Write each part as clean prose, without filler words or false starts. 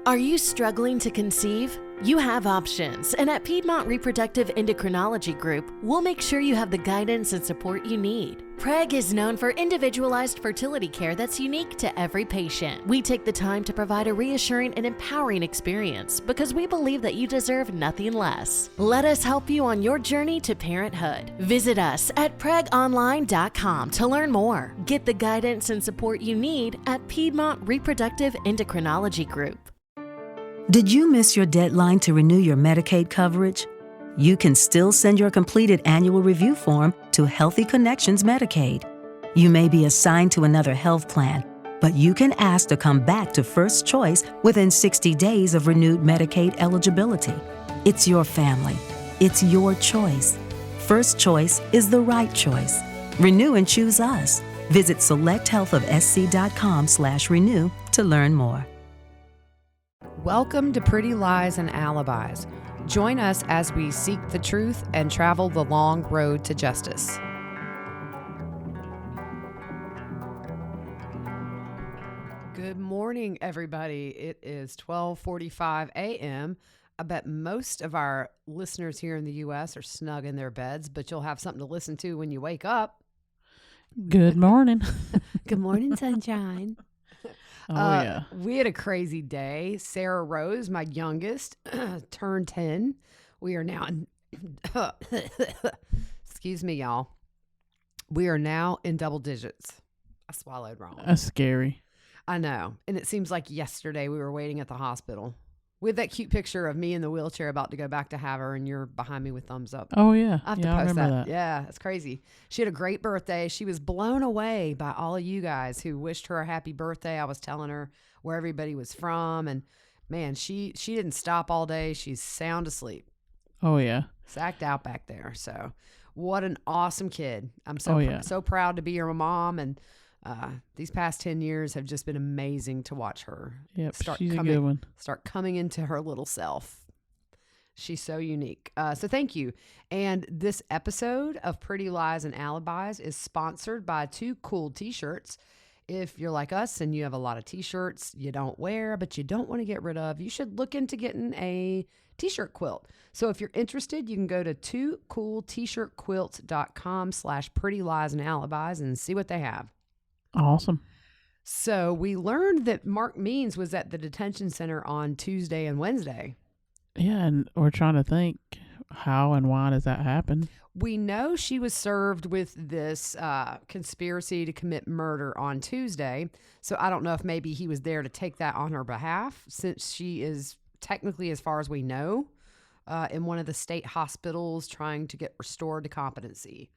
Are you struggling to conceive? You have options, and at Piedmont Reproductive Endocrinology Group, we'll make sure you have the guidance and support you need. PREG is known for individualized fertility care that's unique to every patient. We take the time to provide a reassuring and empowering experience because we believe that you deserve nothing less. Let us help you on your journey to parenthood. Visit us at pregonline.com to learn more. Get the guidance and support you need at Piedmont Reproductive Endocrinology Group. Did you miss your deadline to renew your Medicaid coverage? You can still send your completed annual review form to Healthy Connections Medicaid. You may be assigned to another health plan, but you can ask to come back to First Choice within 60 days of renewed Medicaid eligibility. It's your family. It's your choice. First Choice is the right choice. Renew and choose us. Visit selecthealthofsc.com/renew to learn more. Welcome to Pretty Lies and Alibis. Join us as we seek the truth and travel the long road to justice. Good morning, everybody. It is 12:45 a.m. I bet most of our listeners here in the U.S. are snug in their beds, but you'll have something to listen to when you wake up. Good morning. Good morning, sunshine. Yeah. We had a crazy day. Sarah Rose, my youngest, turned 10. We are now in, excuse me, y'all. We are now in double digits. I swallowed wrong. That's scary. I know. And it seems like yesterday we were waiting at the hospital with that cute picture of me in the wheelchair about to go back to have her, and you're behind me with thumbs up. Oh, yeah. I have yeah, to post I remember that. Yeah, it's crazy. She had a great birthday. She was blown away by all of you guys who wished her a happy birthday. I was telling her where everybody was from, and man, she didn't stop all day. She's sound asleep. Oh, yeah. Sacked out back there. So what an awesome kid. I'm so proud to be her mom, and these past 10 years have just been amazing to watch her. Yep, she's a good one. Start coming into her little self. She's so unique. So thank you. And this episode of Pretty Lies and Alibis is sponsored by 2 cool t-shirts. If you're like us and you have a lot of t-shirts you don't wear, but you don't want to get rid of, you should look into getting a t-shirt quilt. So if you're interested, you can go to 2cooltshirtquilts.com/prettyliesandalibis and see what they have. Awesome. So we learned that Mark Means was at the detention center on Tuesday and Wednesday. Yeah, and we're trying to think how and why does that happen? We know she was served with this conspiracy to commit murder on Tuesday. So I don't know if maybe he was there to take that on her behalf, since she is technically, as far as we know, in one of the state hospitals trying to get restored to competency.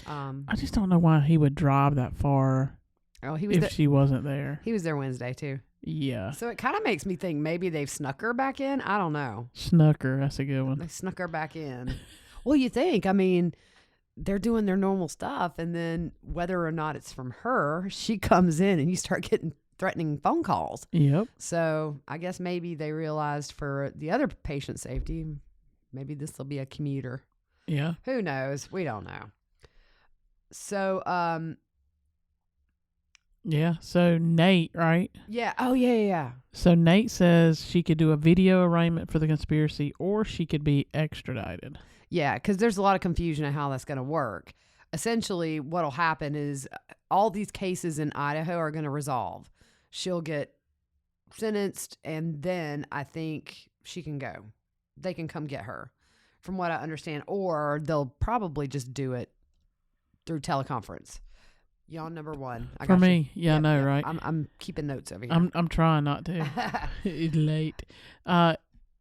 I just don't know why he would drive that far. Oh, he was if she wasn't there. He was there Wednesday too. Yeah. So it kind of makes me think maybe they've snuck her back in. I don't know. Snuck her. That's a good one. They snuck her back in. Well, you think, I mean, they're doing their normal stuff, and then whether or not it's from her, she comes in and you start getting threatening phone calls. Yep. So I guess maybe they realized for the other patient safety, maybe this will be a commuter. Yeah. Who knows? We don't know. So, yeah. So Nate, right? yeah. Oh, yeah. So Nate says she could do a video arraignment for the conspiracy, or she could be extradited. Yeah, because there's a lot of confusion on how that's going to work. Essentially, what'll happen is all these cases in Idaho are going to resolve. She'll get sentenced, and then I think she can go. They can come get her, from what I understand, or they'll probably just do it through teleconference. Y'all number one. I For got me, you. yeah, Yep, I know, yep. right? I'm keeping notes over here. I'm trying not to. It's late.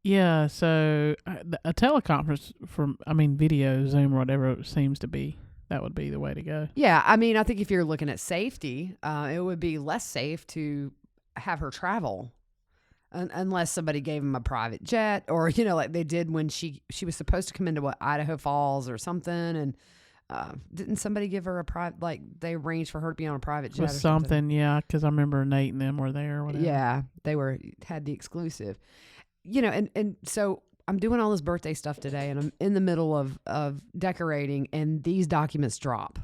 Yeah. So a teleconference video, Zoom, or whatever it seems to be, that would be the way to go. Yeah, I mean, I think if you're looking at safety, it would be less safe to have her travel, unless somebody gave him a private jet, or like they did when she was supposed to come into Idaho Falls or something, and. Didn't somebody give her a private, like they arranged for her to be on a private jet or something? Yeah, because I remember Nate and them were there or whatever. Yeah, they had the exclusive. And so I'm doing all this birthday stuff today, and I'm in the middle of decorating, and these documents drop.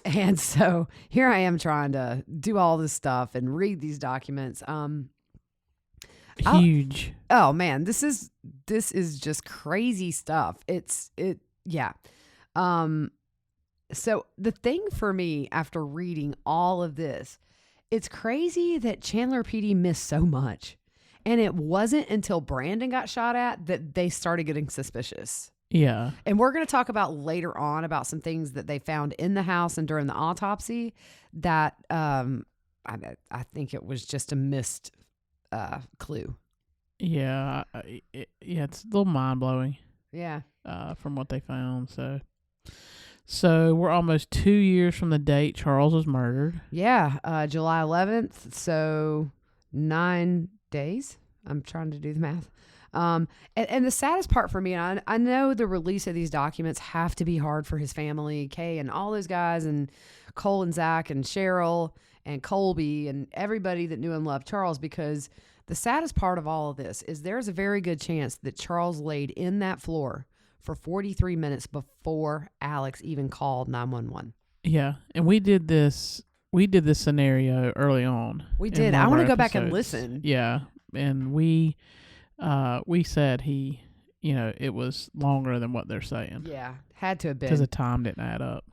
And so here I am trying to do all this stuff and read these documents. Huge. Oh man, this is just crazy stuff. Yeah. So the thing for me after reading all of this, it's crazy that Chandler PD missed so much. And it wasn't until Brandon got shot at that they started getting suspicious. Yeah. And we're going to talk about later on about some things that they found in the house and during the autopsy that I think it was just a missed clue. Yeah. It's a little mind blowing. Yeah. From what they found. So we're almost 2 years from the date Charles was murdered. Yeah. July 11th. So 9 days. I'm trying to do the math. And the saddest part for me, and I know the release of these documents have to be hard for his family, Kay and all those guys, and Cole and Zach and Cheryl and Colby and everybody that knew and loved Charles, because the saddest part of all of this is there's a very good chance that Charles laid in that floor for 43 minutes before Alex even called 911. Yeah, and we did this scenario early on. We did. I want to go back and listen. Yeah, and we said it was longer than what they're saying. Yeah, had to have been. Because the time didn't add up.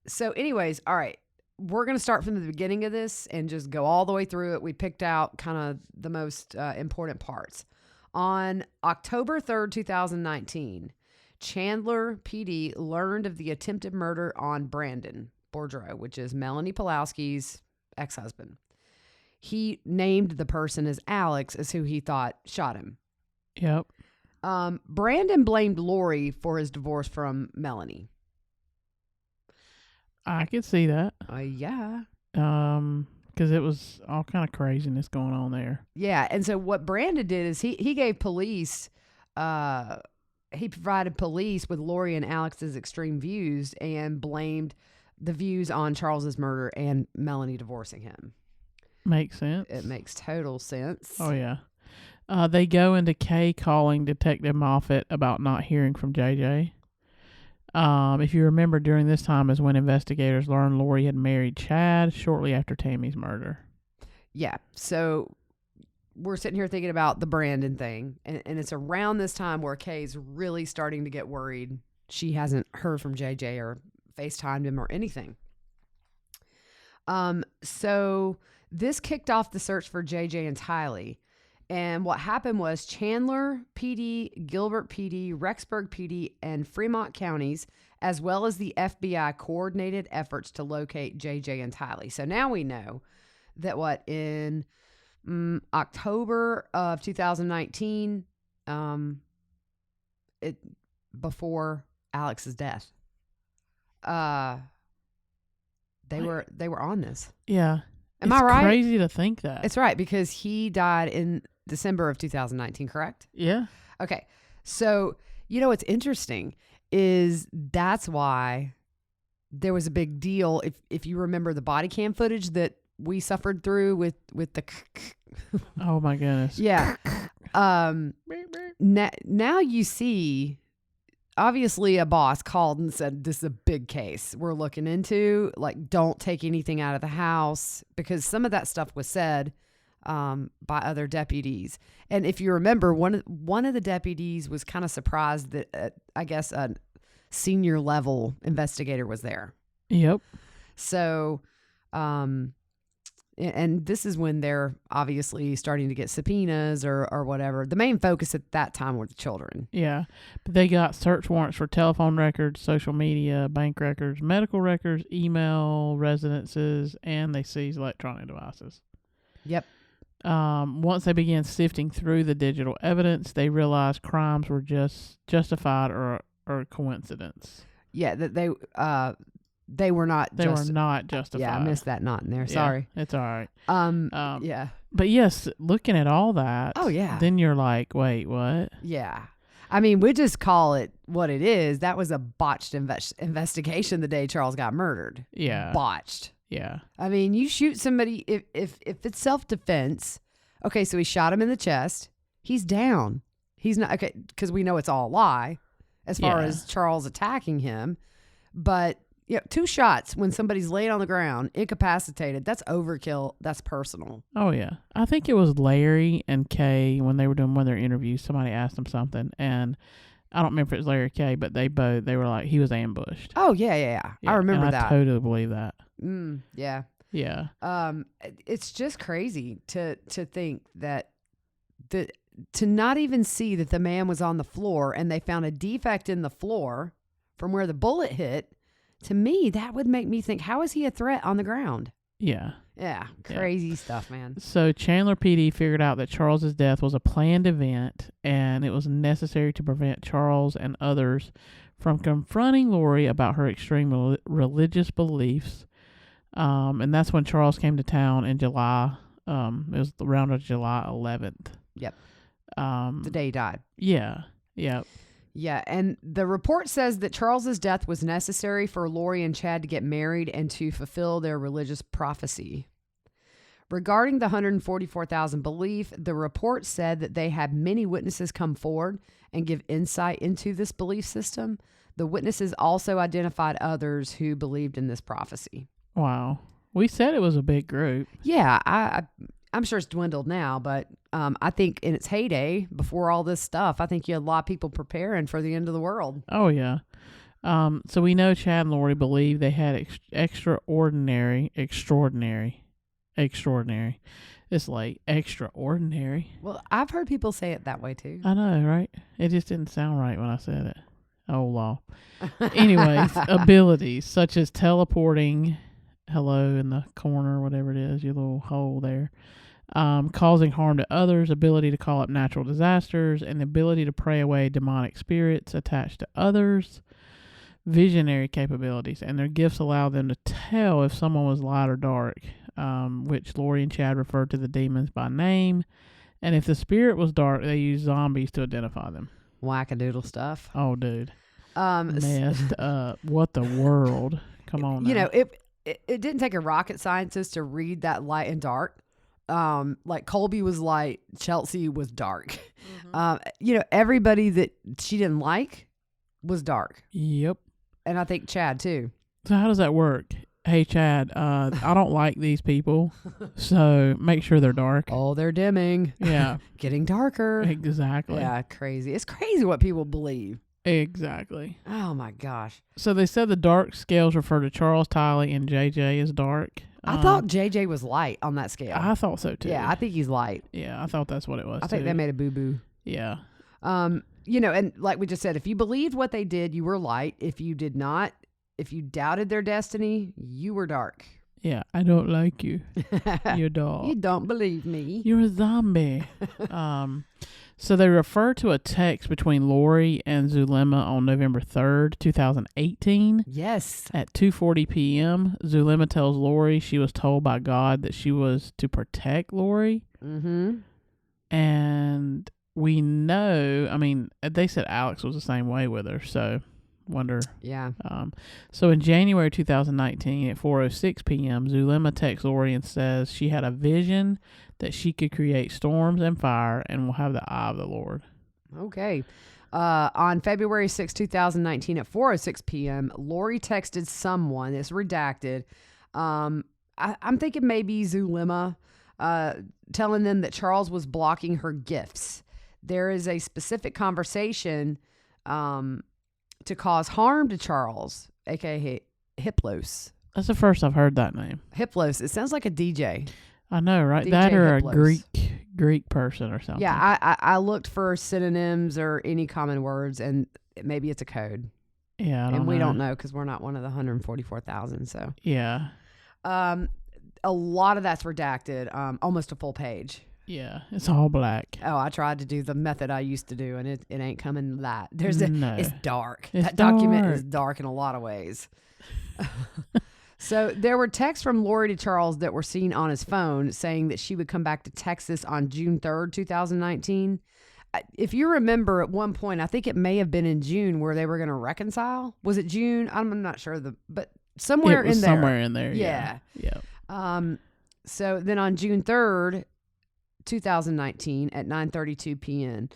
So anyways, all right. We're going to start from the beginning of this and just go all the way through it. We picked out kind of the most important parts. On October 3rd, 2019, Chandler PD learned of the attempted murder on Brandon Boudreaux, which is Melanie Pulowski's ex-husband. He named the person as Alex, as who he thought shot him. Yep. Brandon blamed Lori for his divorce from Melanie. I could see that. Yeah. Because it was all kind of craziness going on there. Yeah, and so what Brandon did is he gave police, he provided police with Lori and Alex's extreme views and blamed the views on Charles's murder and Melanie divorcing him. Makes sense. It makes total sense. Oh, yeah. They go into Kay calling Detective Moffat about not hearing from JJ. If you remember, during this time is when investigators learned Lori had married Chad shortly after Tammy's murder. Yeah. So we're sitting here thinking about the Brandon thing, and it's around this time where Kay's really starting to get worried. She hasn't heard from JJ or FaceTimed him or anything. So this kicked off the search for JJ and Tylee. And what happened was Chandler PD, Gilbert PD, Rexburg PD, and Fremont counties, as well as the FBI, coordinated efforts to locate JJ and Tylee. So now we know that in October of 2019, before Alex's death, they were on this. Yeah. Am I right? It's crazy to think that. It's right, because he died in December of 2019, correct? Yeah. Okay. So, what's interesting is that's why there was a big deal. If you remember the body cam footage that we suffered through with the oh my goodness. Yeah. Now you see, obviously a boss called and said, this is a big case we're looking into. Like, don't take anything out of the house, because some of that stuff was said by other deputies. And if you remember, one of the deputies was kind of surprised that I guess a senior level investigator was there. Yep. So, and this is when they're obviously starting to get subpoenas or whatever. The main focus at that time were the children. Yeah. But they got search warrants for telephone records, social media, bank records, medical records, email, residences, and they seized electronic devices. Yep. Once they began sifting through the digital evidence, they realized crimes were just justified or coincidence. Yeah, that they were not. They were not justified. Yeah, I missed that not in there. Sorry. Yeah, it's all right. Yeah. But yes, looking at all that. Oh yeah. Then you're like, wait, what? Yeah. I mean, we just call it what it is. That was a botched investigation the day Charles got murdered. Yeah. Botched. Yeah. I mean, you shoot somebody, if it's self-defense, okay, so he shot him in the chest. He's down. He's not, okay, because we know it's all a lie as far as Charles attacking him. But Yeah, 2 shots when somebody's laying on the ground, incapacitated. That's overkill. That's personal. Oh, yeah. I think it was Larry and Kay when they were doing one of their interviews. Somebody asked them something, and I don't remember if it was Larry or Kay, but they were like, he was ambushed. Oh, yeah. I remember and that. I totally believe that. Yeah. Yeah. It's just crazy to think that to not even see that the man was on the floor and they found a defect in the floor from where the bullet hit. To me, that would make me think, how is he a threat on the ground? Yeah. Yeah, crazy stuff, man. So Chandler PD figured out that Charles's death was a planned event, and it was necessary to prevent Charles and others from confronting Lori about her extreme religious beliefs. And that's when Charles came to town in July. It was around July 11th. Yep. The day he died. Yeah. Yep. Yeah, and the report says that Charles's death was necessary for Lori and Chad to get married and to fulfill their religious prophecy. Regarding the 144,000 belief, the report said that they had many witnesses come forward and give insight into this belief system. The witnesses also identified others who believed in this prophecy. Wow. We said it was a big group. Yeah, I'm sure it's dwindled now, but I think in its heyday, before all this stuff, I think you had a lot of people preparing for the end of the world. Oh, yeah. So we know Chad and Lori believe they had extraordinary. It's like extraordinary. Well, I've heard people say it that way too. I know, right? It just didn't sound right when I said it. Oh, law. Anyways, abilities such as teleporting, hello in the corner, whatever it is, your little hole there. Causing harm to others, ability to call up natural disasters, and the ability to pray away demonic spirits attached to others. Visionary capabilities, and their gifts allow them to tell if someone was light or dark, which Lori and Chad referred to the demons by name. And if the spirit was dark, they used zombies to identify them. Wackadoodle stuff. Oh, dude. Messed up. What the world? Come on now. You know, it didn't take a rocket scientist to read that light and dark. Like Colby was light, Chelsea was dark. You know, everybody that she didn't like was dark. Yep. And I think Chad too. So how does that work? Hey, Chad, I don't like these people, so make sure they're dark. Oh, they're dimming. Yeah. Getting darker. Exactly. Yeah, crazy. It's crazy what people believe. Exactly. Oh, my gosh. So they said the dark scales refer to Charles, Tiley, and JJ as dark. I thought JJ was light on that scale. I thought so, too. Yeah, I think he's light. Yeah, I thought that's what it was, I think they made a boo-boo. Yeah. You know, and like we just said, if you believed what they did, you were light. If you did not, if you doubted their destiny, you were dark. Yeah, I don't like you. You're dark. You don't believe me. You're a zombie. So they refer to a text between Lori and Zulema on November 3rd, 2018. Yes. At 2:40 p.m., Zulema tells Lori she was told by God that she was to protect Lori. Mm-hmm. And we know, I mean, they said Alex was the same way with her, so wonder. Yeah. So in January 2019 at 4:06 p.m., Zulema texts Lori and says she had a vision that she could create storms and fire and will have the eye of the Lord. Okay. On February 6, 2019 at 4:06 p.m., Lori texted someone, it's redacted. I'm thinking maybe Zulema, telling them that Charles was blocking her gifts. There is a specific conversation to cause harm to Charles, a.k.a. Hiplos. That's the first I've heard that name. Hiplos. It sounds like a DJ. I know, right? DJ That or Hiplos. a Greek person or something. Yeah, I looked for synonyms or any common words, and maybe it's a code. Yeah, and we don't know because we're not one of the 144,000. So yeah, a lot of that's redacted, almost a full page. Yeah, it's all black. Oh, I tried to do the method I used to do, and it ain't coming light. It's dark. It's document dark. is dark in a lot of ways. So there were texts from Lori to Charles that were seen on his phone saying that she would come back to Texas on June 3rd, 2019. If you remember at one point, I think it may have been in June where they were going to reconcile. Was it June? I'm not sure, but somewhere in there. Somewhere in there. Yeah. Yeah. So then on June 3rd, 2019 at 9:32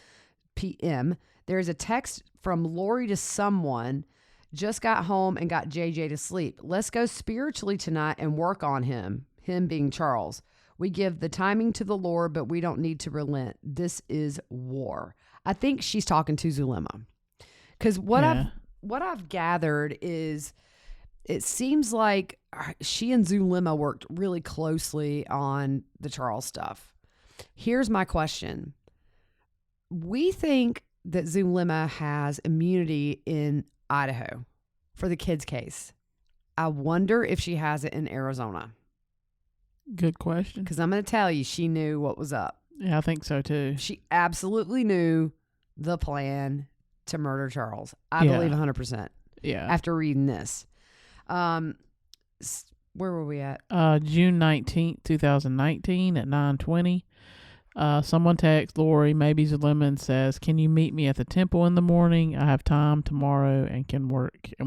p.m. there is a text from Lori to someone Just got home and got JJ to sleep. Let's go spiritually tonight and work on him being Charles. We give the timing to the Lord, but we don't need to relent. This is war. I think she's talking to Zulema. Because what I've gathered is it seems like she and Zulema worked really closely on the Charles stuff. Here's my question. We think that Zulema has immunity in Idaho for the kids' case. I wonder if she has it in Arizona. Good question. Because I'm going to tell you, she knew what was up. Yeah, I think so too. She absolutely knew the plan to murder Charles. I believe 100%. Yeah. After reading this. Where were we at? June 19th, 2019 at 9:20. Someone texts Lori, maybe Zulema, and says, "Can you meet me at the temple in the morning? I have time tomorrow and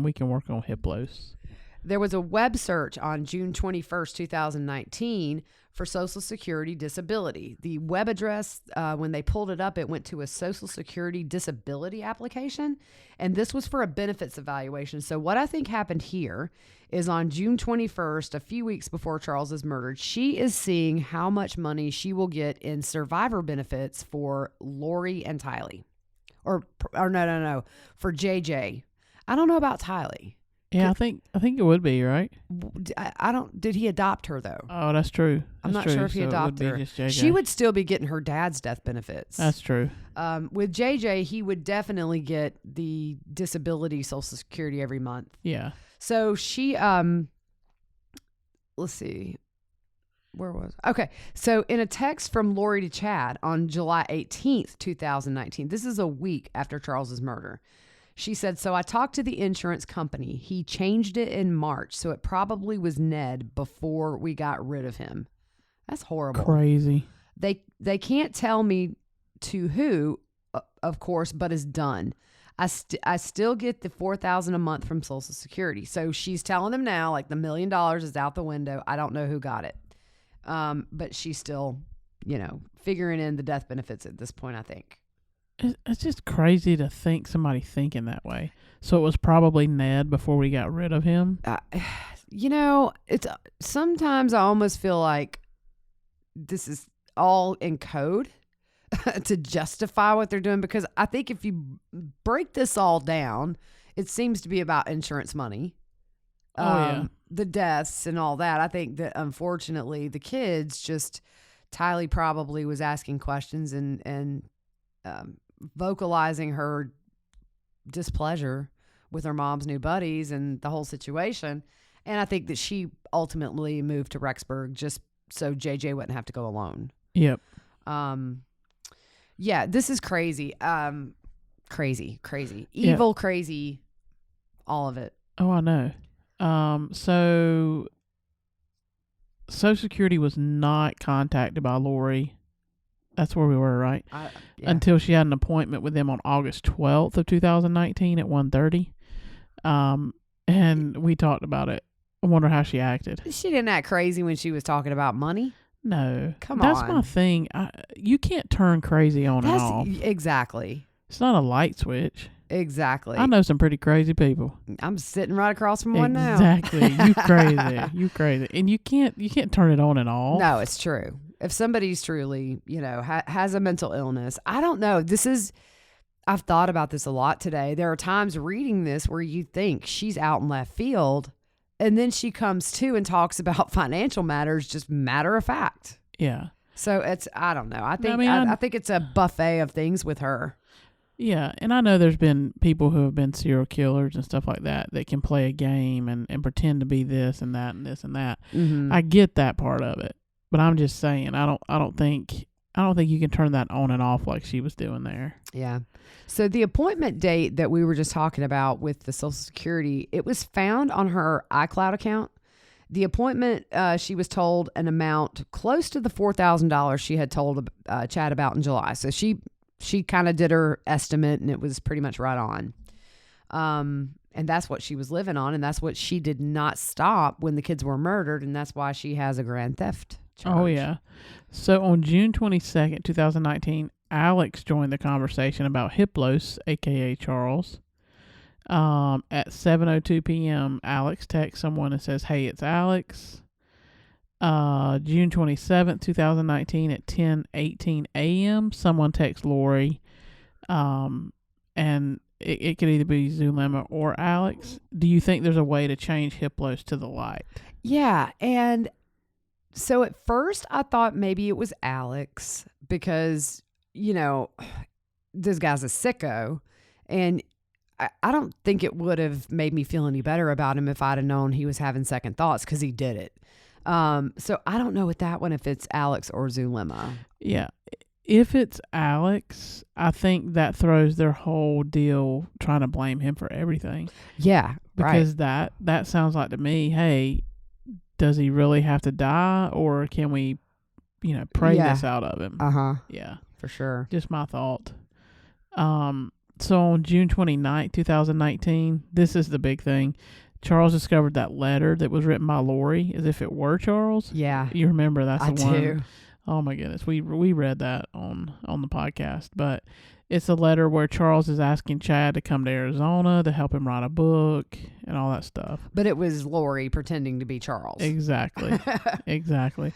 we can work on Hiplos." There was a web search on June 21st, 2019 for Social Security disability. The web address, when they pulled it up, it went to a Social Security disability application, and this was for a benefits evaluation. So what I think happened here is on June 21st, a few weeks before Charles is murdered, she is seeing how much money she will get in survivor benefits for Lori and Tylee. Or no, for JJ. I don't know about Tylee. Yeah, I think it would be, right? Did he adopt her though? Oh, that's true. I'm not sure if he adopted her. Just JJ. She would still be getting her dad's death benefits. That's true. With JJ, he would definitely get the disability Social Security every month. Yeah. So she, let's see. Where was okay? So in a text from Lori to Chad on July 18th, 2019, this is a week after Charles's murder. She said, "So I talked to the insurance company. He changed it in March, so it probably was Ned before we got rid of him." That's horrible. Crazy. They can't tell me to who, of course, but it's done. I still get the $4,000 a month from Social Security. So she's telling them now, like, the $1 million is out the window. I don't know who got it. But she's still, figuring in the death benefits at this point, I think. It's just crazy to think somebody thinking that way. So it was probably Ned before we got rid of him. It's sometimes I almost feel like this is all in code to justify what they're doing, because I think if you break this all down, it seems to be about insurance money. The deaths and all that. I think that unfortunately the kids Tylee probably was asking questions and vocalizing her displeasure with her mom's new buddies and the whole situation. And I think that she ultimately moved to Rexburg just so JJ wouldn't have to go alone. Yep. Yeah, this is crazy. Crazy. Evil, crazy, all of it. Oh, I know. So Social Security was not contacted by Lori. That's where we were, right? Yeah. Until she had an appointment with them on August 12th of 2019 at 1:30. And we talked about it. I wonder how she acted. She didn't act crazy when she was talking about money. No. Come That's on. my thing. You can't turn crazy on and off. Exactly. It's not a light switch. Exactly. I know some pretty crazy people. I'm sitting right across from one now. Exactly. You crazy. You crazy. And you can't turn it on and off. No, it's true. If somebody's truly, has a mental illness, I don't know. I've thought about this a lot today. There are times reading this where you think she's out in left field, and then she comes to and talks about financial matters, just matter of fact. Yeah. So I don't know. I think it's a buffet of things with her. Yeah, and I know there's been people who have been serial killers and stuff like that can play a game and pretend to be this and that and this and that. Mm-hmm. I get that part of it, but I'm just saying I don't think you can turn that on and off like she was doing there. Yeah. So the appointment date that we were just talking about with the Social Security, it was found on her iCloud account. The appointment, she was told an amount close to the $4,000 she had told Chad about in July. So she kind of did her estimate, and it was pretty much right on. And that's what she was living on, and that's what she did not stop when the kids were murdered, and that's why she has a grand theft charge. Oh, yeah. So on June 22nd, 2019, Alex joined the conversation about Hiplos, a.k.a. Charles. At 7:02 p.m., Alex texts someone and says, "Hey, it's Alex." June 27th, 2019 at 10:18 a.m., someone texts Lori, and it could either be Zulema or Alex. Do you think there's a way to change Hiplos to the light? Yeah, and so at first I thought maybe it was Alex because, this guy's a sicko, and I don't think it would have made me feel any better about him if I'd have known he was having second thoughts, because he did it. So I don't know with that one if it's Alex or Zulema. Yeah. If it's Alex, I think that throws their whole deal trying to blame him for everything. Yeah, because right. that sounds like to me, hey, does he really have to die, or can we, pray this out of him? Uh-huh. Yeah. For sure. Just my thought. So on June 29th, 2019, this is the big thing. Charles discovered that letter that was written by Lori, as if it were Charles. Yeah. You remember that's the one. I do. Oh my goodness. We read that on the podcast, but it's a letter where Charles is asking Chad to come to Arizona to help him write a book and all that stuff. But it was Lori pretending to be Charles. Exactly. Exactly.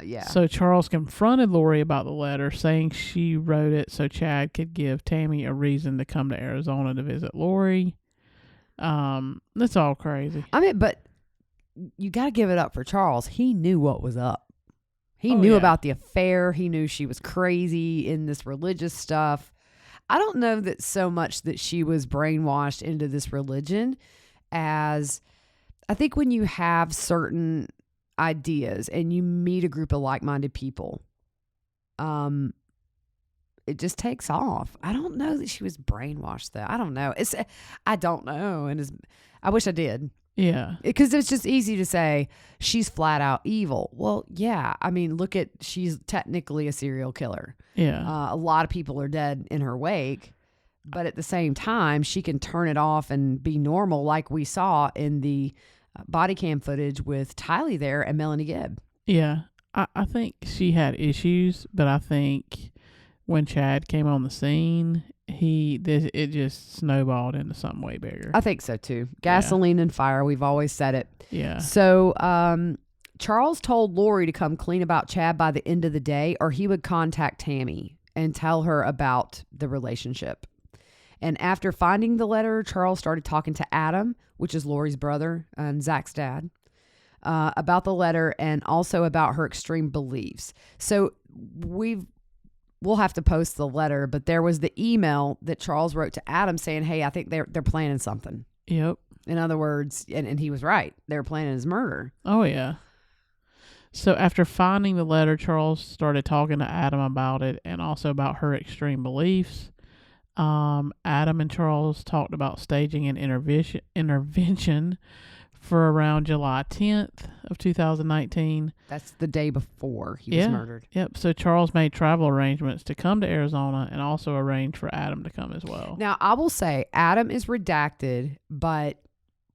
Yeah. So Charles confronted Lori about the letter, saying she wrote it so Chad could give Tammy a reason to come to Arizona to visit Lori. That's all crazy. I mean, but you got to give it up for Charles. He knew what was up. He knew about the affair. He knew she was crazy in this religious stuff. I don't know that so much that she was brainwashed into this religion, as I think when you have certain ideas and you meet a group of like-minded people, it just takes off. I don't know that she was brainwashed though. I don't know. I don't know. And I wish I did. Yeah. Because it's just easy to say she's flat out evil. Well, yeah. I mean, she's technically a serial killer. Yeah. A lot of people are dead in her wake, but at the same time, she can turn it off and be normal, like we saw in the body cam footage with Tylee there and Melanie Gibb. Yeah. I think she had issues, but I think when Chad came on the scene, it just snowballed into something way bigger. I think so too. Gasoline and fire. We've always said it. Yeah. So, Charles told Lori to come clean about Chad by the end of the day, or he would contact Tammy and tell her about the relationship. And after finding the letter, Charles started talking to Adam, which is Lori's brother and Zach's dad, about the letter and also about her extreme beliefs. So we'll have to post the letter, but there was the email that Charles wrote to Adam saying, hey, I think they're planning something. Yep. In other words, and he was right. They were planning his murder. Oh, yeah. So after finding the letter, Charles started talking to Adam about it and also about her extreme beliefs. Adam and Charles talked about staging an intervention for around July 10th of 2019. That's the day before he was murdered. Yep. So Charles made travel arrangements to come to Arizona and also arranged for Adam to come as well. Now, I will say Adam is redacted, but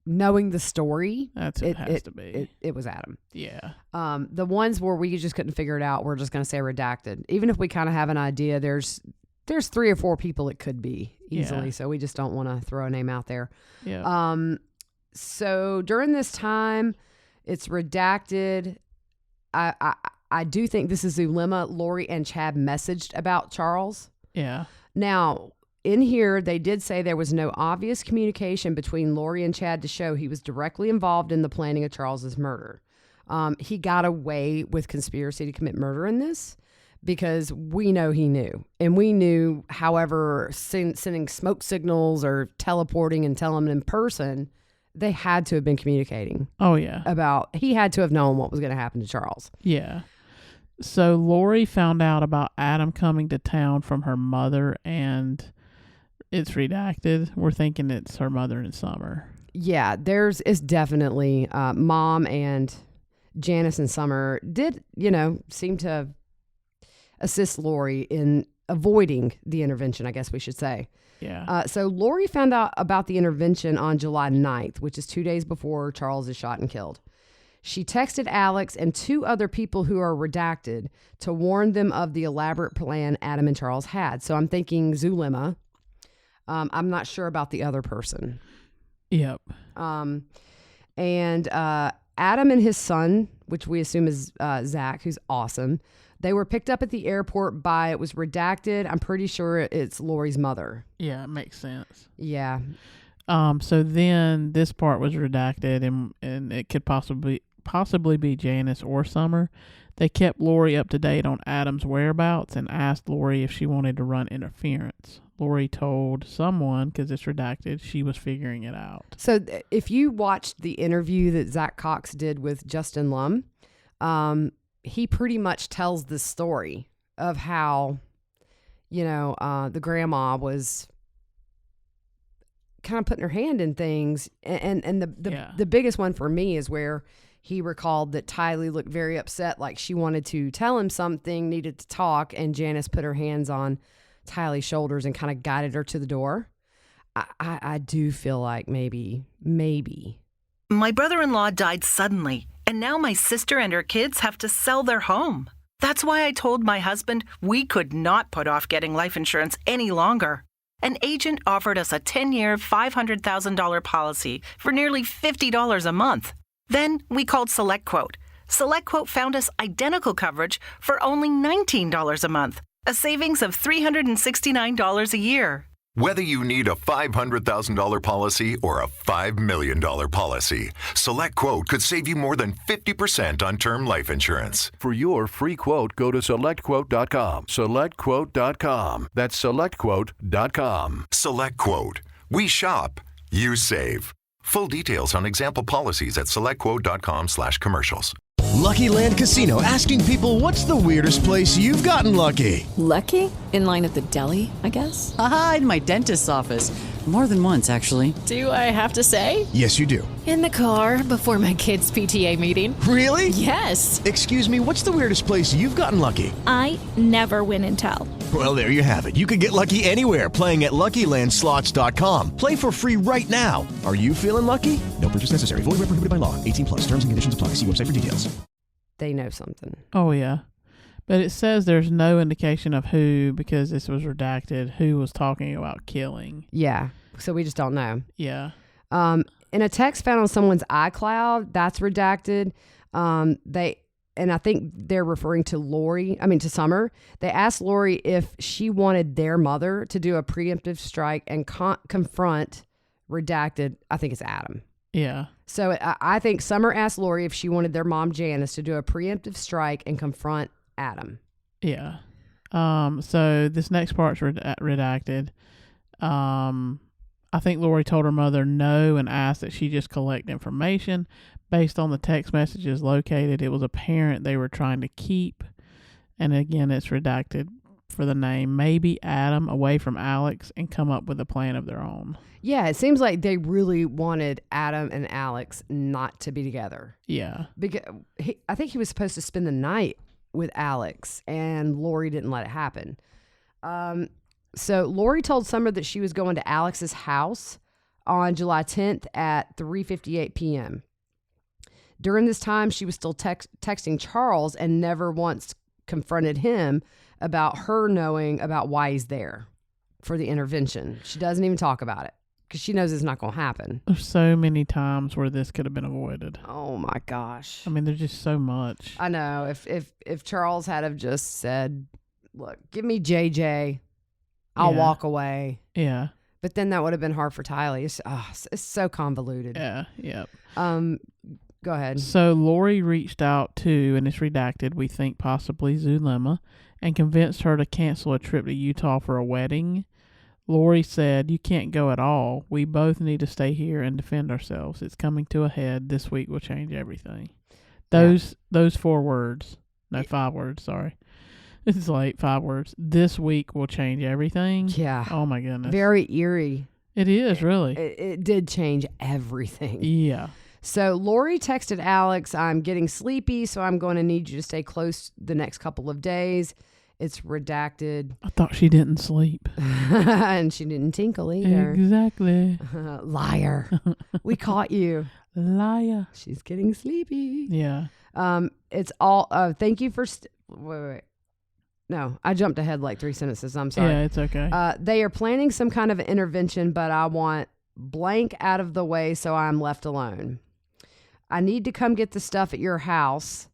knowing the story, it has to be. It was Adam. Yeah. The ones where we just couldn't figure it out, we're just going to say redacted. Even if we kind of have an idea, there's 3 or 4 people it could be easily. Yeah. So we just don't want to throw a name out there. Yeah. So during this time, it's redacted. I do think this is Zulema. Lori and Chad messaged about Charles. Yeah. Now, in here, they did say there was no obvious communication between Lori and Chad to show he was directly involved in the planning of Charles's murder. He got away with conspiracy to commit murder in this because we know he knew. And we knew, however, sending smoke signals or teleporting and telling him in person, they had to have been communicating. Oh, yeah. He had to have known what was going to happen to Charles. Yeah. So Lori found out about Adam coming to town from her mother, and it's redacted. We're thinking it's her mother in Summer. Yeah, it's definitely Mom and Janice and Summer did, seem to assist Lori in avoiding the intervention, I guess we should say. Yeah. So Lori found out about the intervention on July 9th, which is 2 days before Charles is shot and killed. She texted Alex and 2 other people who are redacted to warn them of the elaborate plan Adam and Charles had. So I'm thinking Zulema. I'm not sure about the other person. Yep. And Adam and his son, which we assume is Zach, who's awesome, they were picked up at the airport by, it was redacted, I'm pretty sure it's Lori's mother. Yeah, it makes sense. Yeah. So then this part was redacted, and it could possibly be Janice or Summer. They kept Lori up to date on Adam's whereabouts and asked Lori if she wanted to run interference. Lori told someone, because it's redacted, she was figuring it out. So if you watched the interview that Zach Cox did with Justin Lum, he pretty much tells the story of how, the grandma was kind of putting her hand in things. And the biggest one for me is where he recalled that Tylee looked very upset, like she wanted to tell him something, needed to talk, and Janice put her hands on Tylee's shoulders and kind of guided her to the door. I do feel like maybe. My brother-in-law died suddenly, and now my sister and her kids have to sell their home. That's why I told my husband we could not put off getting life insurance any longer. An agent offered us a 10-year, $500,000 policy for nearly $50 a month. Then we called SelectQuote. SelectQuote found us identical coverage for only $19 a month, a savings of $369 a year. Whether you need a $500,000 policy or a $5 million policy, SelectQuote could save you more than 50% on term life insurance. For your free quote, go to SelectQuote.com. SelectQuote.com. That's SelectQuote.com. SelectQuote. We shop, you save. Full details on example policies at SelectQuote.com/commercials. Lucky Land Casino, asking people, what's the weirdest place you've gotten lucky? Lucky? In line at the deli, I guess? Aha, in my dentist's office. More than once, actually. Do I have to say? Yes, you do. In the car before my kids' PTA meeting. Really? Yes. Excuse me, what's the weirdest place you've gotten lucky? I never win and tell. Well, there you have it. You can get lucky anywhere, playing at LuckyLandSlots.com. Play for free right now. Are you feeling lucky? No purchase necessary. Void where prohibited by law. 18+. Terms and conditions apply. See website for details. They know something. Oh, yeah. But it says there's no indication of who, because this was redacted, who was talking about killing. Yeah. So we just don't know. Yeah. In a text found on someone's iCloud, that's redacted. And I think they're referring to Summer. They asked Lori if she wanted their mother to do a preemptive strike and confront redacted. I think it's Adam. Yeah. So I think Summer asked Lori if she wanted their mom, Janice, to do a preemptive strike and confront Adam. Yeah. So this next part's redacted. I think Lori told her mother no and asked that she just collect information. Based on the text messages located, it was apparent they were trying to keep, and again, it's redacted for the name, maybe Adam away from Alex and come up with a plan of their own. Yeah, it seems like they really wanted Adam and Alex not to be together. Yeah. Because I think he was supposed to spend the night with Alex, and Lori didn't let it happen. So Lori told Summer that she was going to Alex's house on July 10th at 3:58 p.m. During this time, she was still texting Charles and never once confronted him about her knowing about why he's there for the intervention. She doesn't even talk about it because she knows it's not going to happen. There's so many times where this could have been avoided. Oh my gosh. I mean, there's just so much. I know. If Charles had have just said, look, give me JJ, I'll walk away. Yeah. But then that would have been hard for Tylee. It's so convoluted. Yeah. Yep. Go ahead. So Lori reached out to, and it's redacted, we think possibly Zulema, and convinced her to cancel a trip to Utah for a wedding. Lori said, "You can't go at all. We both need to stay here and defend ourselves. It's coming to a head. This week will change everything." Those 4 words. No, 5 words, sorry. It's like 5 words. This week will change everything. Yeah. Oh my goodness. Very eerie. It is, really. It did change everything. Yeah. So Lori texted Alex, "I'm getting sleepy, so I'm going to need you to stay close the next couple of days." It's redacted. I thought she didn't sleep. And she didn't tinkle either. Exactly. Liar. We caught you. Liar. She's getting sleepy. Yeah. It's all, thank you for, wait. No, I jumped ahead like 3 sentences. I'm sorry. Yeah, it's okay. They are planning some kind of intervention, but I want blank out of the way so I'm left alone. I need to come get the stuff at your house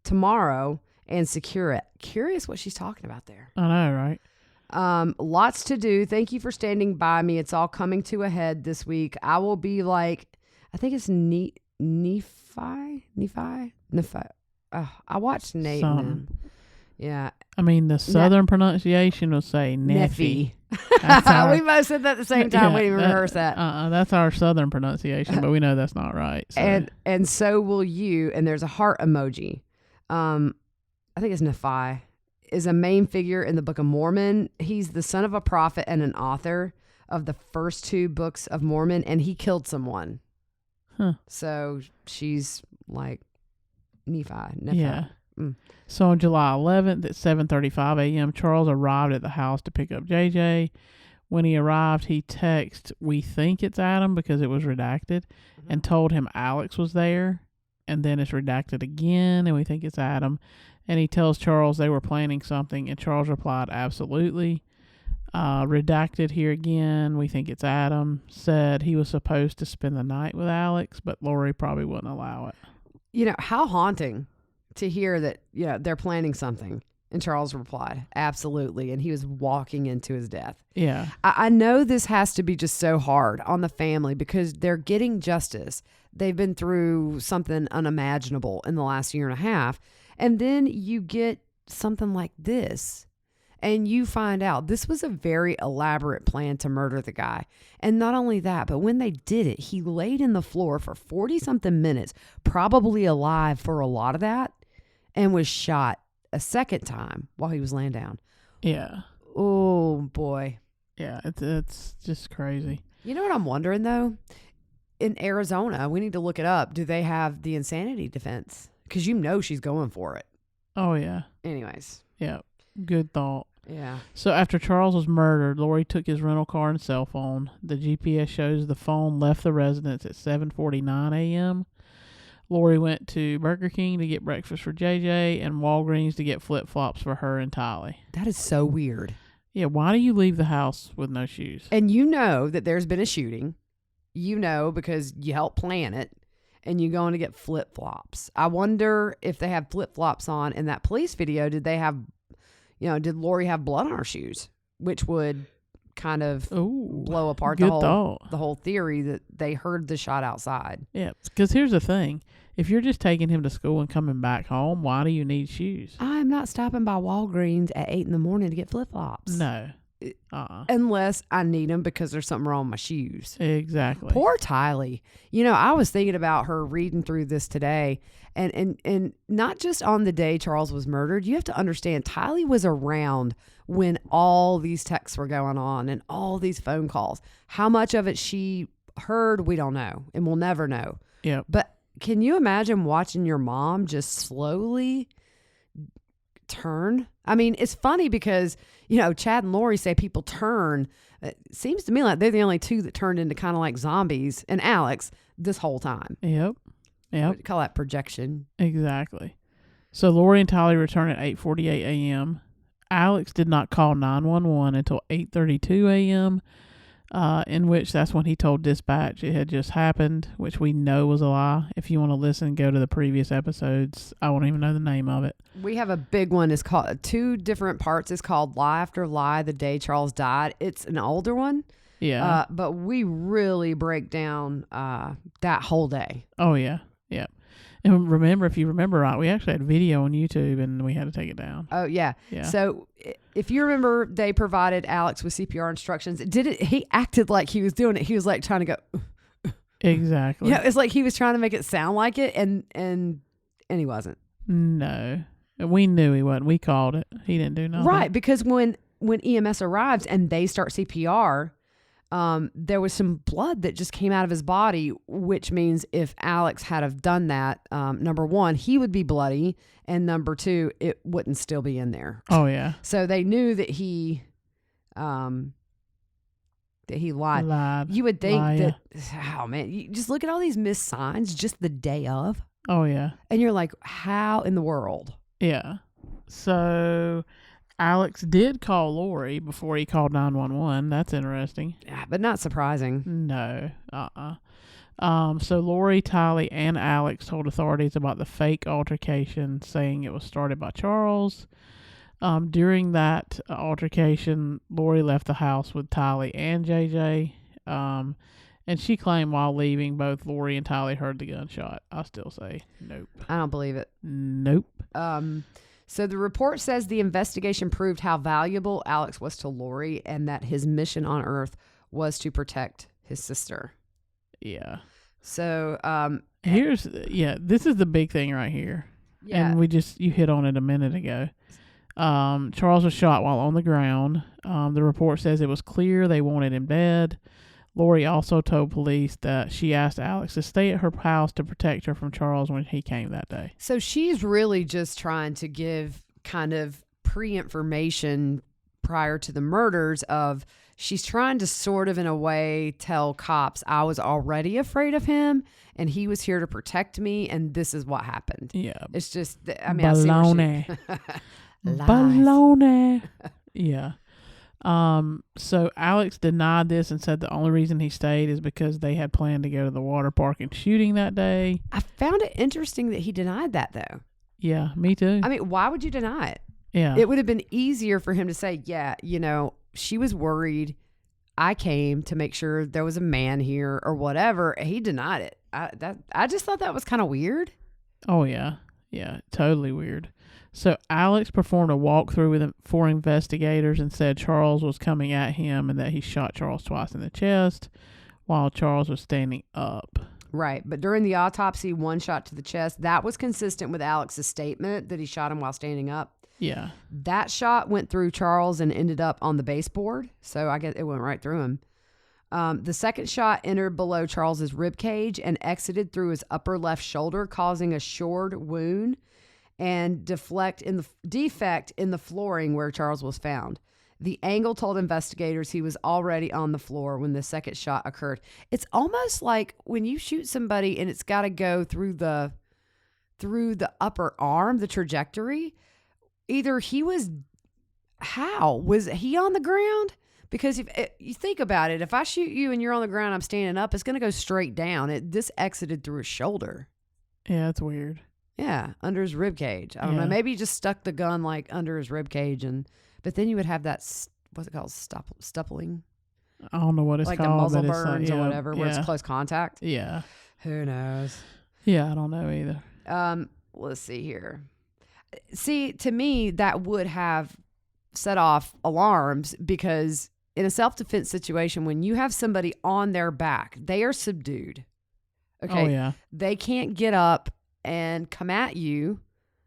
tomorrow and secure it. Curious what she's talking about there. I know, right? Lots to do. Thank you for standing by me. It's all coming to a head this week. I will be like, I think it's Nephi. I watched Nate and them. Yeah. I mean, the southern pronunciation will say Nephi. We both said that at the same time. We didn't even rehearse that. That's our southern pronunciation, but we know that's not right. So. And so will you. And there's a heart emoji. I think it's Nephi. Is a main figure in the Book of Mormon. He's the son of a prophet and an author of the first 2 books of Mormon, and he killed someone. Huh. So she's like Nephi. Yeah. So on July 11th at 7:35 a.m., Charles arrived at the house to pick up JJ. When he arrived, he texted, "We think it's Adam," because it was redacted, and told him Alex was there. And then it's redacted again, and we think it's Adam. And he tells Charles they were planning something, and Charles replied, "Absolutely." Redacted here again, we think it's Adam. Said he was supposed to spend the night with Alex, but Lori probably wouldn't allow it. You know, how haunting to hear that, they're planning something. And Charles replied, "Absolutely." And he was walking into his death. Yeah. I know this has to be just so hard on the family because they're getting justice. They've been through something unimaginable in the last year and a half. And then you get something like this. And you find out this was a very elaborate plan to murder the guy. And not only that, but when they did it, he laid in the floor for 40-something minutes, probably alive for a lot of that, and was shot a second time while he was laying down. Yeah. Oh, boy. Yeah, it's just crazy. You know what I'm wondering, though? In Arizona, we need to look it up. Do they have the insanity defense? Because she's going for it. Oh, yeah. Anyways. Yeah. Good thought. Yeah. So after Charles was murdered, Lori took his rental car and cell phone. The GPS shows the phone left the residence at 7:49 a.m. Lori went to Burger King to get breakfast for JJ and Walgreens to get flip-flops for her and Tylee. That is so weird. Yeah, why do you leave the house with no shoes? And you know that there's been a shooting. You know because you helped plan it. And you going to get flip-flops. I wonder if they have flip-flops on. In that police video, did they have, did Lori have blood on her shoes? Which would kind of blow apart the whole theory that they heard the shot outside. Yeah, because here's the thing. If you're just taking him to school and coming back home, why do you need shoes? I'm not stopping by Walgreens at 8 a.m. to get flip-flops. No. Unless I need them because there's something wrong with my shoes. Exactly. Poor Tylee. I was thinking about her reading through this today, and not just on the day Charles was murdered. You have to understand, Tylee was around when all these texts were going on and all these phone calls. How much of it she heard, we don't know, and we'll never know. Yeah. But can you imagine watching your mom just slowly turn? I mean, it's funny because Chad and Lori say people turn. It seems to me like they're the only two that turned into kind of like zombies, and Alex this whole time. Yep. What do you call that? Projection. Exactly. So Lori and Tylee return at 8:48 a.m. Alex did not call 911 until 8:32 a.m., in which that's when he told dispatch it had just happened, which we know was a lie. If you want to listen, go to the previous episodes. I won't even know the name of it. We have a big one. It's called 2 different parts. It's called Lie After Lie, the day Charles died. It's an older one. Yeah. But we really break down that whole day. Oh, yeah. Yeah. And remember, if you remember right, we actually had video on YouTube and we had to take it down. Oh, yeah. Yeah. So if you remember, they provided Alex with CPR instructions. He acted like he was doing it. He was like trying to go. Exactly. Yeah, it's like he was trying to make it sound like it, and he wasn't. No. We knew he wasn't. We called it. He didn't do nothing. Right, because when EMS arrives and they start CPR, there was some blood that just came out of his body, which means if Alex had have done that, number one, he would be bloody, and number two, it wouldn't still be in there. Oh, yeah. So they knew that he lied. You would think that, oh man, you just look at all these missed signs just the day of. Oh, yeah. And you're like, how in the world? Yeah. So Alex did call Lori before he called 911. That's interesting. Yeah, but not surprising. No. So Lori, Tylee, and Alex told authorities about the fake altercation, saying it was started by Charles. During that altercation, Lori left the house with Tylee and JJ. And she claimed while leaving, both Lori and Tylee heard the gunshot. I still say nope. I don't believe it. Nope. So the report says the investigation proved how valuable Alex was to Lori and that his mission on Earth was to protect his sister. Yeah. So this is the big thing right here. Yeah. And you hit on it a minute ago. Charles was shot while on the ground. The report says it was clear they wanted him dead. Lori also told police that she asked Alex to stay at her house to protect her from Charles when he came that day. So she's really just trying to give kind of pre-information prior to the murders of she's trying to sort of in a way tell cops I was already afraid of him and he was here to protect me and this is what happened. Yeah. It's just, baloney. Baloney. Yeah. So Alex denied this and said the only reason he stayed is because they had planned to go to the water park and shooting that day. I found it interesting that he denied that though. Yeah, me too. I mean, why would you deny it? Yeah. It would have been easier for him to say, yeah, she was worried. I came to make sure there was a man here or whatever. He denied it. I just thought that was kind of weird. Oh yeah. Yeah, totally weird. So Alex performed a walkthrough for investigators and said Charles was coming at him and that he shot Charles twice in the chest while Charles was standing up. Right. But during the autopsy, one shot to the chest, that was consistent with Alex's statement that he shot him while standing up. Yeah. That shot went through Charles and ended up on the baseboard. So I guess it went right through him. The second shot entered below Charles's rib cage and exited through his upper left shoulder, causing a shored wound and defect in the flooring where Charles was found. The angle told investigators he was already on the floor when the second shot occurred. It's almost like when you shoot somebody and it's got to go through the upper arm, the trajectory. Either he was he on the ground? Because if you think about it, if I shoot you and you're on the ground, I'm standing up, it's going to go straight down. This exited through his shoulder. Yeah, that's weird. Yeah, under his rib cage. I don't know. Maybe he just stuck the gun like under his rib cage, but then you would have that what's it called, stuppling? I don't know what it's like called. Like the muzzle burns or whatever, where it's close contact. Yeah. Who knows? Yeah, I don't know either. Let's see here. See, to me, that would have set off alarms because in a self-defense situation, when you have somebody on their back, they are subdued. Okay. Oh, yeah. They can't get up and come at you.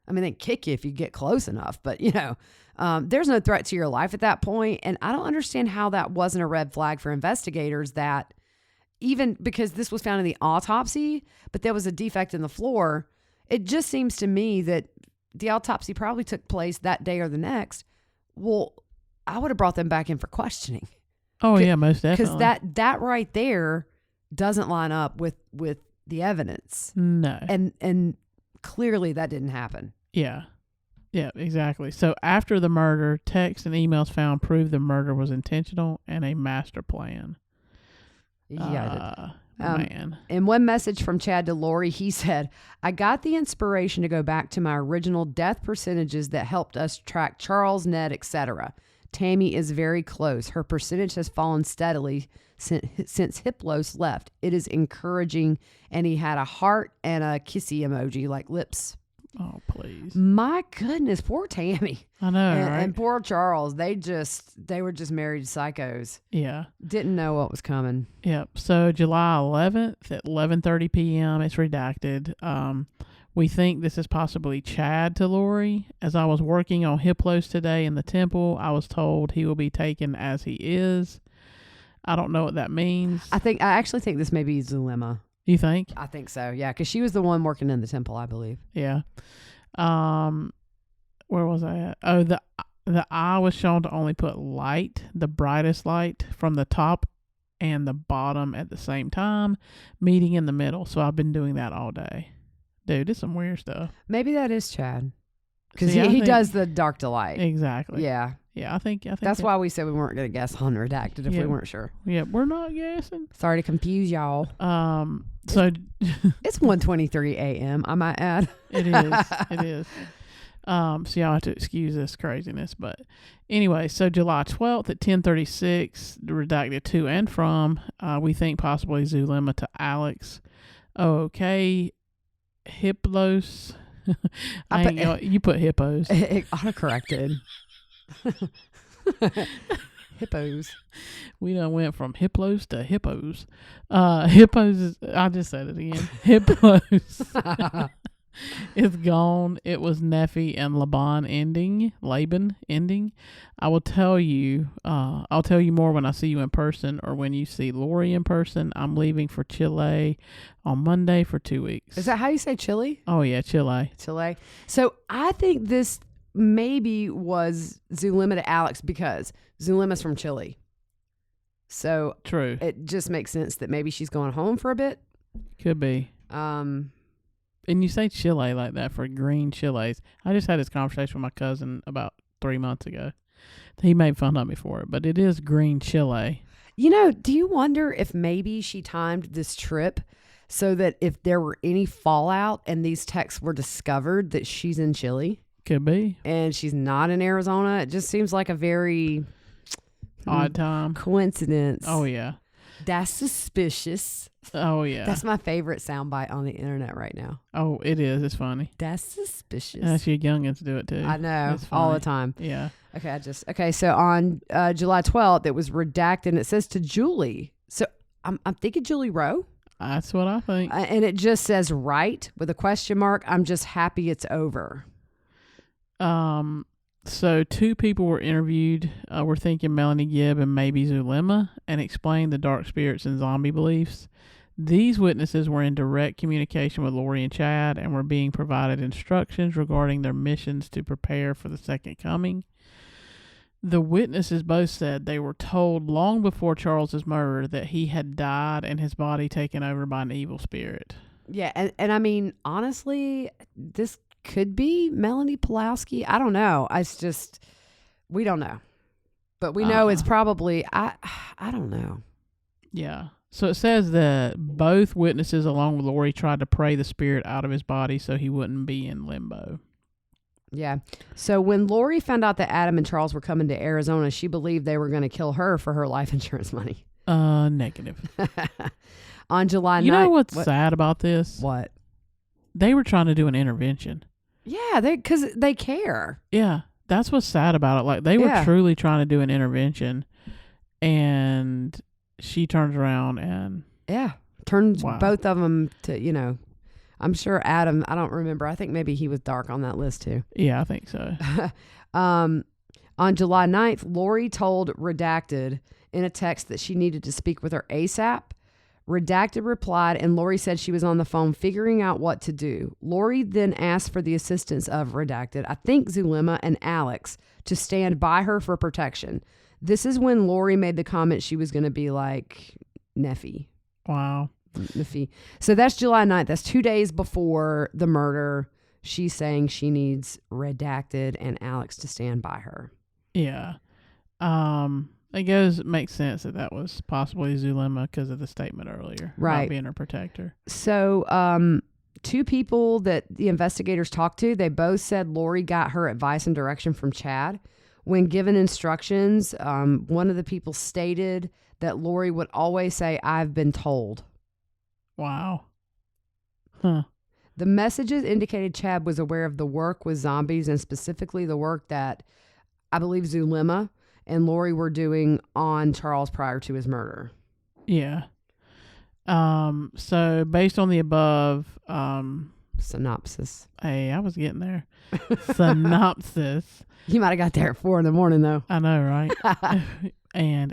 I mean, they kick you if you get close enough, but there's no threat to your life at that point. And I don't understand how that wasn't a red flag for investigators, that even because this was found in the autopsy, but there was a defect in the floor. It just seems to me that the autopsy probably took place that day or the next. Well, I would have brought them back in for questioning. Oh yeah, most definitely. Because that right there doesn't line up with the evidence. No. And clearly that didn't happen. Yeah. Yeah, exactly. So after the murder, texts and emails found prove the murder was intentional and a master plan. Yeah. Man. In one message from Chad to Lori, he said, I got the inspiration to go back to my original death percentages that helped us track Charles, Ned, etc. Tammy is very close. Her percentage has fallen steadily since Hiplos left. It is encouraging. And he had a heart and a kissy emoji, like lips. Oh, please. My goodness, poor Tammy. I know, right? right? And poor Charles. They were just married psychos. Yeah. Didn't know what was coming. Yep. So July 11th at 11:30 p.m., it's redacted. We think this is possibly Chad to Lori. As I was working on Hiplos today in the temple, I was told he will be taken as he is. I don't know what that means. I actually think this may be Zulema. You think? I think so, yeah, because she was the one working in the temple, I believe. Yeah. Where was I at? Oh, the eye was shown to only put light, the brightest light, from the top and the bottom at the same time, meeting in the middle. So I've been doing that all day. Dude, it's some weird stuff. Maybe that is Chad. Because he does the Dark Delight. Exactly. Yeah. Yeah, I think that's why we said we weren't going to guess on Redacted if we weren't sure. Yeah, we're not guessing. Sorry to confuse y'all. So it's 1:23 a.m. I might add. It is. It is. So y'all have to excuse this craziness, but anyway, so July 12th at 10:36, redacted to and from. We think possibly Zulema to Alex. Oh, okay. Hiplos. You put hippos. Autocorrected. Hippos. We done went from Hiplos to hippos. Hippos. I just said it again. Hippos. It's gone. It was Nephi and Laban ending. I will tell you. I'll tell you more when I see you in person or when you see Lori in person. I'm leaving for Chile on Monday for 2 weeks. Is that how you say Chile? Oh yeah, Chile. Chile. So I think this maybe was Zulema to Alex because Zulema's from Chile. So true. It just makes sense that maybe she's going home for a bit. Could be. And you say Chile like that for green chiles. I just had this conversation with my cousin about 3 months ago. He made fun of me for it, but it is green Chile. You know, do you wonder if maybe she timed this trip so that if there were any fallout and these texts were discovered that she's in Chile? Could be. And she's not in Arizona. It just seems like a very odd time. Coincidence. Oh, yeah. That's suspicious. Oh, yeah. That's my favorite soundbite on the internet right now. Oh, it is. It's funny. That's suspicious. That's your youngins do it too. I know. All the time. Yeah. Okay. So on July 12th, it was redacted and it says to Julie. So I'm thinking Julie Rowe. That's what I think. And it just says right with a question mark. I'm just happy it's over. So 2 people were interviewed. We're thinking Melanie Gibb and maybe Zulema, and explained the dark spirits and zombie beliefs. These witnesses were in direct communication with Lori and Chad and were being provided instructions regarding their missions to prepare for the second coming. The witnesses both said they were told long before Charles's murder that he had died and his body taken over by an evil spirit. Yeah, and I mean, honestly, this could be Melanie Pulowski. I don't know. It's just, we don't know. But we know it's probably, I don't know. Yeah. So it says that both witnesses, along with Lori, tried to pray the spirit out of his body so he wouldn't be in limbo. Yeah. So when Lori found out that Adam and Charles were coming to Arizona, she believed they were going to kill her for her life insurance money. Negative. On July 9th. You know what's sad about this? What? They were trying to do an intervention. Yeah, because they care. Yeah, that's what's sad about it. Like, they were truly trying to do an intervention, and she turns around and... Yeah, turns both of them to, I'm sure Adam, I don't remember. I think maybe he was dark on that list too. Yeah, I think so. On July 9th, Lori told Redacted in a text that she needed to speak with her ASAP. Redacted replied, and Lori said she was on the phone figuring out what to do. Lori then asked for the assistance of Redacted, I think Zulema and Alex, to stand by her for protection. This is when Lori made the comment she was going to be like Nephi. Wow. Nephi. So that's July 9th. That's 2 days before the murder. She's saying she needs Redacted and Alex to stand by her. Yeah. It makes sense that was possibly Zulema because of the statement earlier. Right. Not being her protector. So, 2 people that the investigators talked to, they both said Lori got her advice and direction from Chad. When given instructions, one of the people stated that Lori would always say, I've been told. Wow. Huh. The messages indicated Chad was aware of the work with zombies and specifically the work that I believe Zulema and Lori were doing on Charles prior to his murder. Yeah. So based on the above, synopsis. Hey, I was getting there. Synopsis. You might have got there at 4 a.m. though. I know, right? and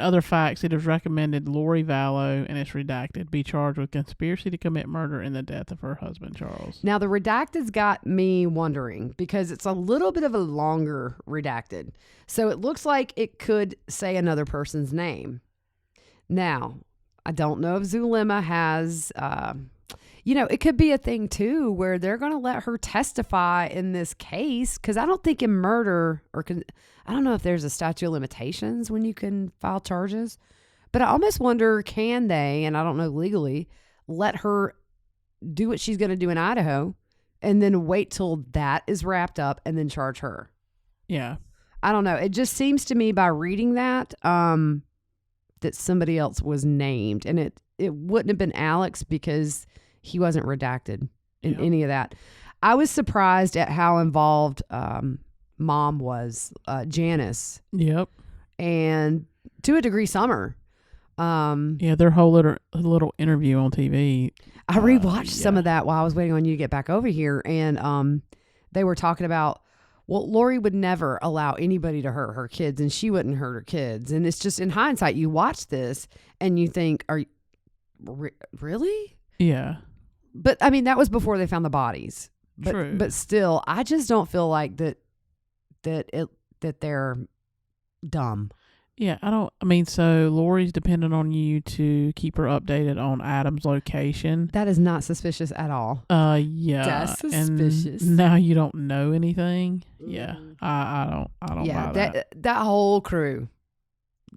other facts, it is recommended Lori Vallow, and it's redacted, be charged with conspiracy to commit murder in the death of her husband, Charles. Now, the redacted's got me wondering because it's a little bit of a longer redacted. So it looks like it could say another person's name. Now, I don't know if Zulema has it could be a thing too where they're going to let her testify in this case, because I don't think in murder I don't know if there's a statute of limitations when you can file charges, but I almost wonder, can they, and I don't know legally, let her do what she's going to do in Idaho and then wait till that is wrapped up and then charge her? Yeah. I don't know. It just seems to me by reading that that somebody else was named, and it wouldn't have been Alex because he wasn't redacted in any of that. I was surprised at how involved Mom was, Janice. Yep. And to a degree, Summer. Their whole little interview on TV. I rewatched some of that while I was waiting on you to get back over here, and they were talking about, well, Lori would never allow anybody to hurt her kids, and she wouldn't hurt her kids. And it's just, in hindsight, you watch this and you think, are you really? Yeah. But I mean, that was before they found the bodies. True. But still, I just don't feel like that they're dumb. Yeah, so Lori's dependent on you to keep her updated on Adam's location. That is not suspicious at all. Yeah. That's suspicious. And now you don't know anything. Yeah. I don't buy that. That whole crew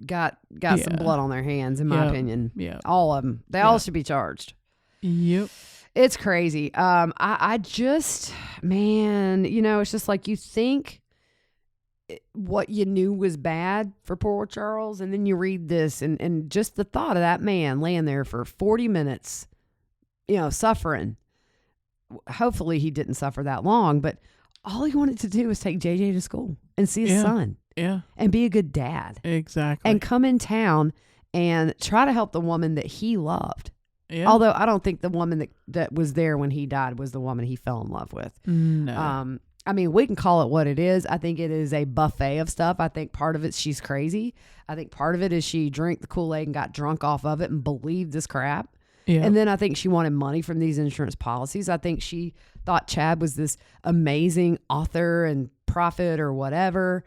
got some blood on their hands, in my opinion. Yeah. All of them. They all should be charged. Yep. It's crazy. I just, man, it's just like you think what you knew was bad for poor Charles, and then you read this and just the thought of that man laying there for 40 minutes, suffering. Hopefully he didn't suffer that long, but all he wanted to do was take JJ to school and see his son. Yeah. And be a good dad. Exactly. And come in town and try to help the woman that he loved. Yeah. Although I don't think the woman that was there when he died was the woman he fell in love with. No. I mean, we can call it what it is. I think it is a buffet of stuff. I think part of it, she's crazy. I think part of it is she drank the Kool-Aid and got drunk off of it and believed this crap. Yeah. And then I think she wanted money from these insurance policies. I think she thought Chad was this amazing author and prophet or whatever.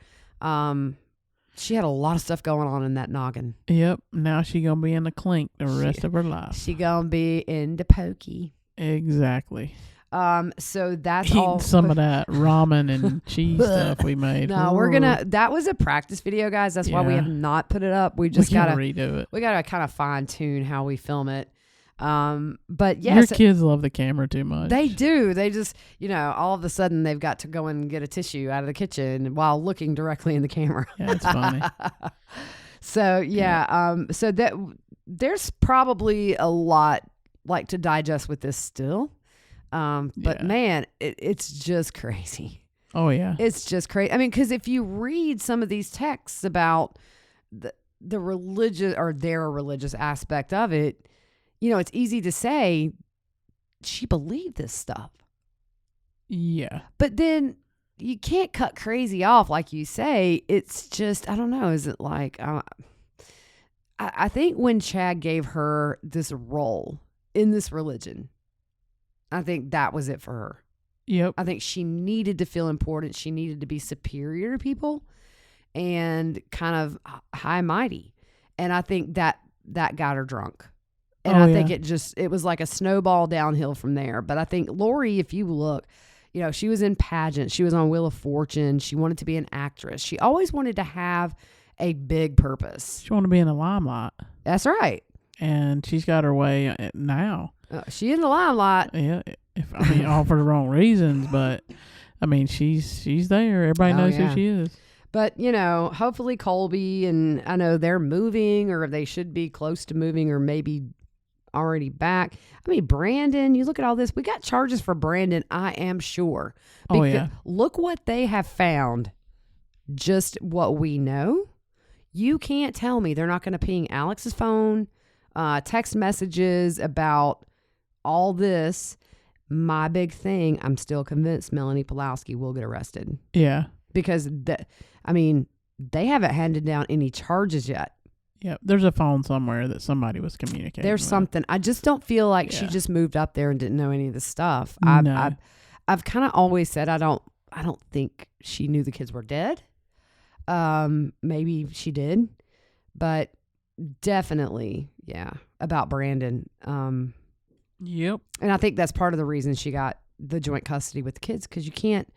She had a lot of stuff going on in that noggin. Yep. Now she gonna be in the clink the rest of her life. She gonna be in the pokey. Exactly. So that's eating all. Some of that ramen and cheese stuff we made. No, that was a practice video, guys. That's why we have not put it up. We just gotta redo it. We gotta kind of fine tune how we film it. But yes, your kids love the camera too much. They do. They just, all of a sudden they've got to go and get a tissue out of the kitchen while looking directly in the camera. Yeah, it's funny. So so that there's probably a lot like to digest with this still. But man, it's just crazy. Oh yeah. It's just crazy. I mean, because if you read some of these texts about the religious or their religious aspect of it, it's easy to say she believed this stuff. Yeah. But then you can't cut crazy off like you say. It's just, I don't know. Is it like, I think when Chad gave her this role in this religion, I think that was it for her. Yep. I think she needed to feel important. She needed to be superior to people and kind of high mighty. And I think that got her drunk. And I think it was like a snowball downhill from there. But I think Lori, if you look, she was in pageants. She was on Wheel of Fortune. She wanted to be an actress. She always wanted to have a big purpose. She wanted to be in the limelight. That's right. And she's got her way now. She in the limelight. Yeah. All for the wrong reasons, but she's there. Everybody knows who she is. But, hopefully Colby, and I know they're moving, or they should be close to moving, or maybe already back. Brandon, you look at all this. We got charges for Brandon, I am sure. Look what they have found. Just what we know. You can't tell me they're not going to ping Alex's phone, text messages about all this. My big thing, I'm still convinced Melanie Pulowski will get arrested. Yeah. Because, they haven't handed down any charges yet. Yeah, there's a phone somewhere that somebody was communicating. There's with. something. I just don't feel like she just moved up there and didn't know any of this stuff. No. I've kind of always said I don't think she knew the kids were dead. Maybe she did, but definitely, about Brandon. Yep. And I think that's part of the reason she got the joint custody with the kids, because you can't,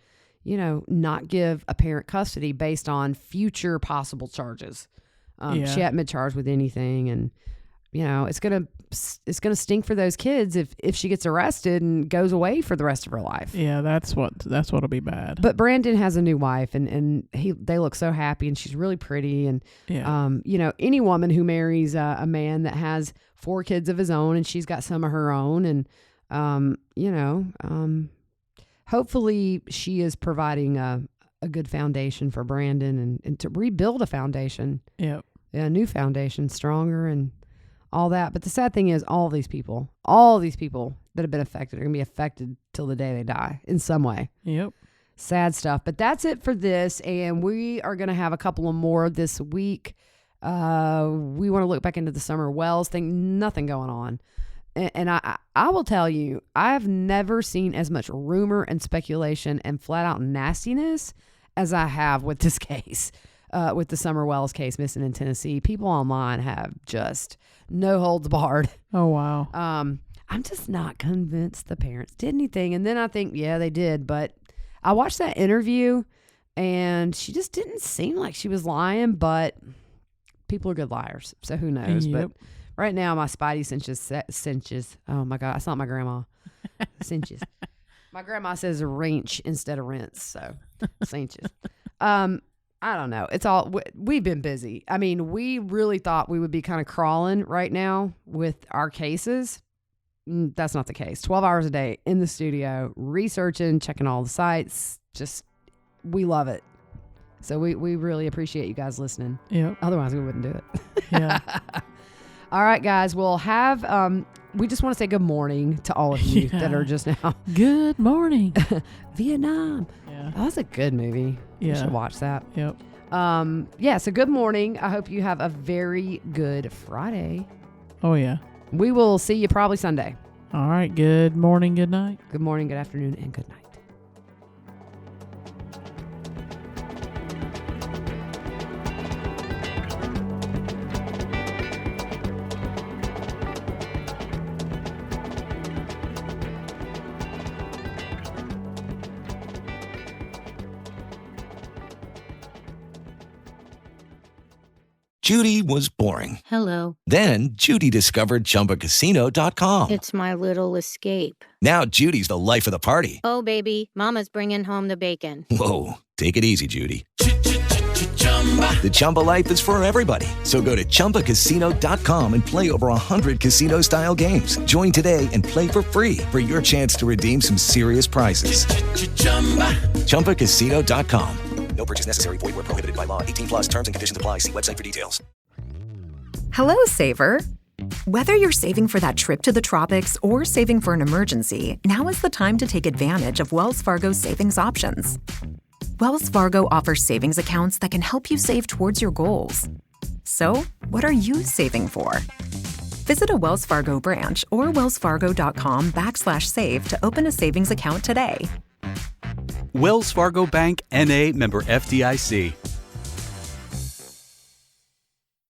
not give a parent custody based on future possible charges. She hadn't been charged with anything, and it's gonna stink for those kids if she gets arrested and goes away for the rest of her life. Yeah, that's what'll be bad. But Brandon has a new wife, and they look so happy, and she's really pretty, and any woman who marries a man that has 4 kids of his own, and she's got some of her own, and hopefully she is providing a good foundation for Brandon and to rebuild a foundation. Yep. A new foundation, stronger and all that. But the sad thing is all these people that have been affected are going to be affected till the day they die in some way. Yep. Sad stuff. But that's it for this. And we are going to have a couple of more this week. We want to look back into the Summer Wells thing. Nothing going on. And I will tell you, I've never seen as much rumor and speculation and flat out nastiness as I have with this case, with the Summer Wells case missing in Tennessee. People online have just no holds barred. Oh, wow. I'm just not convinced the parents did anything. And then I think, yeah, they did. But I watched that interview and she just didn't seem like she was lying, but people are good liars. So who knows? Yep. But right now, my spidey cinches. Oh, my God. It's not my grandma. Cinches. My grandma says wrench instead of rinse. So cinches. I don't know. It's all, we've been busy. I mean, we really thought we would be kind of crawling right now with our cases. That's not the case. 12 hours a day in the studio, researching, checking all the sites. Just, we love it. So we really appreciate you guys listening. Yep. Otherwise, we wouldn't do it. Yeah. All right, guys. We'll have, we just want to say good morning to all of you that are just now. Good morning. Vietnam. Yeah. That was a good movie. Yeah. You should watch that. Yep. So good morning. I hope you have a very good Friday. Oh, yeah. We will see you probably Sunday. All right. Good morning. Good night. Good morning, good afternoon, and good night. Judy was boring. Hello. Then Judy discovered ChumbaCasino.com. It's my little escape. Now Judy's the life of the party. Oh, baby, mama's bringing home the bacon. Whoa, take it easy, Judy. The Chumba life is for everybody. So go to ChumbaCasino.com and play over 100 casino-style games. Join today and play for free for your chance to redeem some serious prizes. ChumbaCasino.com. No purchase necessary. Void where prohibited by law. 18 plus terms and conditions apply. See website for details. Hello, Saver. Whether you're saving for that trip to the tropics or saving for an emergency, now is the time to take advantage of Wells Fargo's savings options. Wells Fargo offers savings accounts that can help you save towards your goals. So, what are you saving for? Visit a Wells Fargo branch or wellsfargo.com/save to open a savings account today. Wells Fargo Bank, N.A., member FDIC.